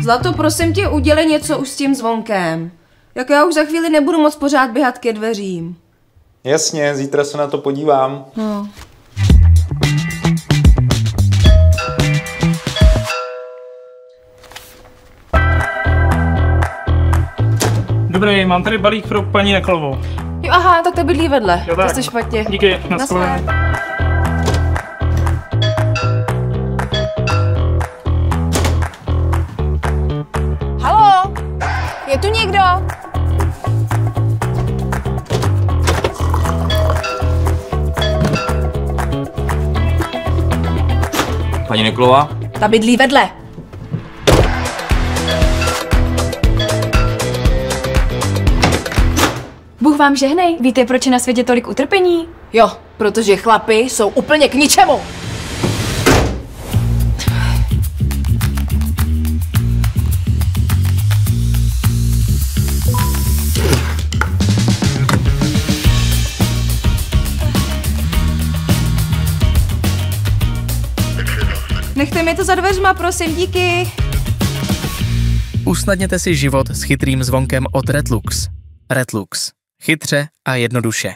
Zlato, prosím tě, udělej něco už s tím zvonkem. Jak já už za chvíli nebudu moc pořád běhat ke dveřím. Jasně, zítra se na to podívám. No. Dobrý, mám tady balík pro paní Neklovou. Jo, aha, tak to bydlí vedle. Jo, tak. To jste špatně. Díky, nashledanou. Haló? Je tu někdo? Paní Neklová? Ta bydlí vedle. Bůh vám žehnej. Víte, proč je na světě tolik utrpení? Jo, protože chlapi jsou úplně k ničemu. Nechte mi to za dveřma, prosím, díky. Usnadněte si život s chytrým zvonkem od Redlux. Redlux. Chytře a jednoduše.